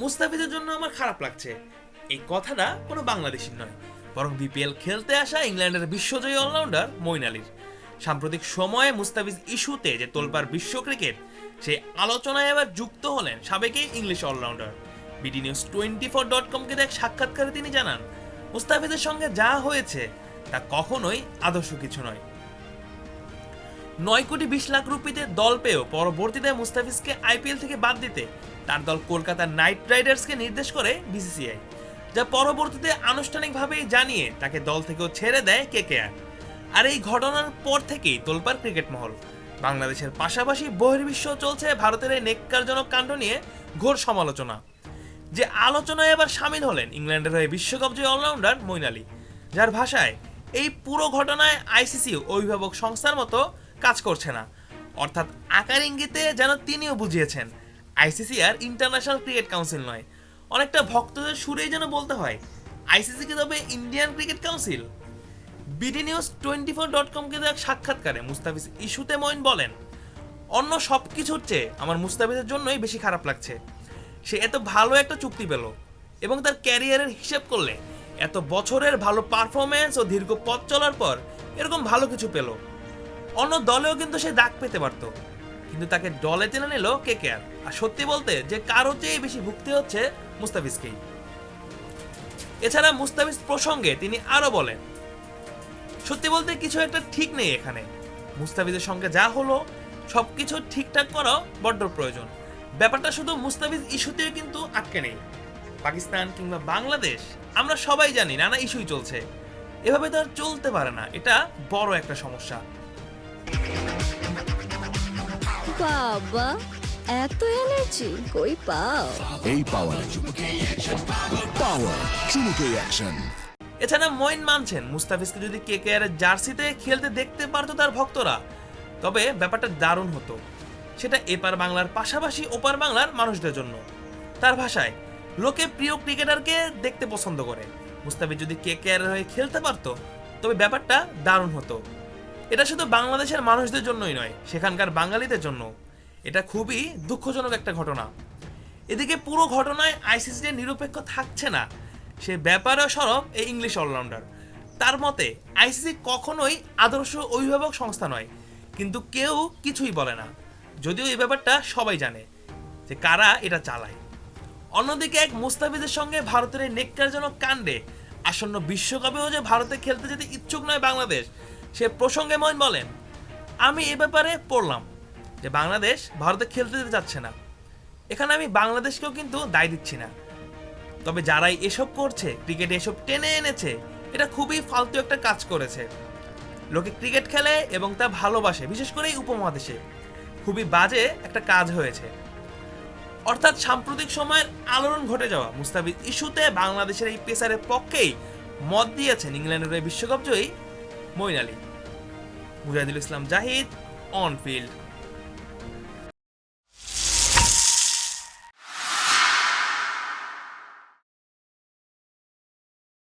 মুস্তাফিজের জন্য আমার খারাপ লাগছে, এই কথাটা কোনো বাংলাদেশির নয়, বরং বিপিএল খেলতে আসা ইংল্যান্ডের বিশ্বজয়ী অলরাউন্ডার মঈন আলীর। সাম্প্রতিক সময়ে মুস্তাফিজ ইস্যুতে যে তোলপাড় বিশ্ব ক্রিকেট, সেই আলোচনায় এবার যুক্ত হলেন সাবেক এই ইংলিশ অলরাউন্ডার। বিডি নিউজ 24.com-কে এক সাক্ষাৎকারে তিনি জানান, মুস্তাফিজের সঙ্গে যা হয়েছে তা কখনোই আদর্শ কিছু নয়। 9 কোটি 20 লাখ রুপিতে দল পেয়েও পরবর্তীতে মুস্তাফিজকে আইপিএল থেকে বাদ দিতে তার দল কলকাতা নাইট রাইডার্সকে নির্দেশ করে বিসিসিআই, যা পরবর্তীতে আনুষ্ঠানিকভাবেই জানিয়ে তাকে দল থেকেও ছেড়ে দেয় কেকেআর। আর এই ঘটনার পর থেকেই তোলপাড় ক্রিকেট মহল। বাংলাদেশের পাশাপাশি বহির্বিশ্ব চলছে ভারতের এই নেক্কারজনক কাণ্ড নিয়ে ঘোর সমালোচনা। যে আলোচনায় এবার সামিল হলেন ইংল্যান্ডের হয়ে বিশ্বকাপ জয়ী অলরাউন্ডার মঈন আলী, যার ভাষায় এই পুরো ঘটনায় আইসিসি অভিভাবক সংস্থার মতো কাজ করছে না। অর্থাৎ আকার ইঙ্গিতে যেন তিনিও বুঝিয়েছেন আইসিসি আর ইন্টারন্যাশনাল ক্রিকেট কাউন্সিল নয়। অনেকটা ভক্তদের সুরেই যেন বলতে হয়, আইসিসিকে তবে Indian Cricket Council. BD News 24.com-কে এক সাক্ষাৎকারে মুস্তাফিজ ইস্যুতে মঈন বলেন, অন্য সব কিছুর চেয়ে আমার মুস্তাফিজের জন্যই বেশি খারাপ লাগছে। সে এত ভালো একটা চুক্তি পেল এবং তার ক্যারিয়ারের হিসেব করলে এত বছরের ভালো পারফরমেন্স ও দীর্ঘ পথ চলার পর এরকম ভালো কিছু পেল। অন্য দলেও কিন্তু সে দাগ পেতে পারত, কিন্তু তাকে দলে টেনে নিল কেকেআর। আর সত্যি বলতে যে কারো চেয়ে বেশি ভুগতে হচ্ছে মুস্তাফিজকেই। এছাড়া মুস্তাফিজ প্রসঙ্গে তিনি আরো বলেন, সত্যি বলতে কিছু একটা ঠিক নেই এখানে। মুস্তাফিজের সঙ্গে যা হলো সবকিছু ঠিকঠাক করা বড্ড প্রয়োজন। ব্যাপারটা শুধু মুস্তাফিজ ইস্যুতেও কিন্তু আটকে নেই। পাকিস্তান কিংবা বাংলাদেশ আমরা সবাই জানি নানা ইস্যুই চলছে, এভাবে তো আর চলতে পারে না, এটা বড় একটা সমস্যা। বাবা, এত এনার্জি কই পাও? এই পাওয়ার চুমুকে অ্যাকশন। এছাড়া মঈন মানছেন, মুস্তাফিজকে যদি কেকেআর এর জার্সিতে খেলতে দেখতে পারতো তার ভক্তরা, তবে ব্যাপারটা দারুণ হতো। সেটা এপার বাংলার পাশাপাশি ওপার বাংলার মানুষদের জন্য। তার ভাষায়, লোকে প্রিয় ক্রিকেটারকে দেখতে পছন্দ করে। মুস্তাফিজ যদি কেকেআর এর হয়ে খেলতে পারতো তবে ব্যাপারটা দারুণ হতো। এটা শুধু বাংলাদেশের মানুষদের জন্যই নয়, সেখানকার বাঙালিদের জন্য এটা খুবই দুঃখজনক একটা ঘটনা। এদিকে পুরো ঘটনায় আইসিসি যে নিরপেক্ষ থাকছে না, সে ব্যাপারেও সরব এই ইংলিশ অলরাউন্ডার। তার মতে আইসিসি কখনোই আদর্শ অভিভাবক সংস্থা নয়, কিন্তু কেউ কিছুই বলে না, যদিও এই ব্যাপারটা সবাই জানে যে কারা এটা চালায়। অন্যদিকে এক মুস্তাফিজের সঙ্গে ভারতের এই নেক্কারজনক কাণ্ডে আসন্ন বিশ্বকাপেও যে ভারতে খেলতে যেতে ইচ্ছুক নয় বাংলাদেশ, সে প্রসঙ্গে মঈন বলেন, আমি এ ব্যাপারে পড়লাম যে বাংলাদেশ ভারতে খেলতে যেতে চাচ্ছে না। এখানে আমি বাংলাদেশকেও কিন্তু দায় দিচ্ছি না, তবে যারাই এসব করছে, ক্রিকেটে এসব টেনে এনেছে, এটা খুবই ফালতু একটা কাজ করেছে। লোকে ক্রিকেট খেলে এবং তা ভালোবাসে, বিশেষ করে এই উপমহাদেশে। খুবই বাজে একটা কাজ হয়েছে। অর্থাৎ সাম্প্রতিক সময়ের আলোড়ন ঘটে যাওয়া মুস্তাফিজ ইস্যুতে বাংলাদেশের এই পেসারের পক্ষেই মত দিয়েছেন ইংল্যান্ডের বিশ্বকাপ জয়ী মঈন আলী। Mujahidul Islam Zahid, on field.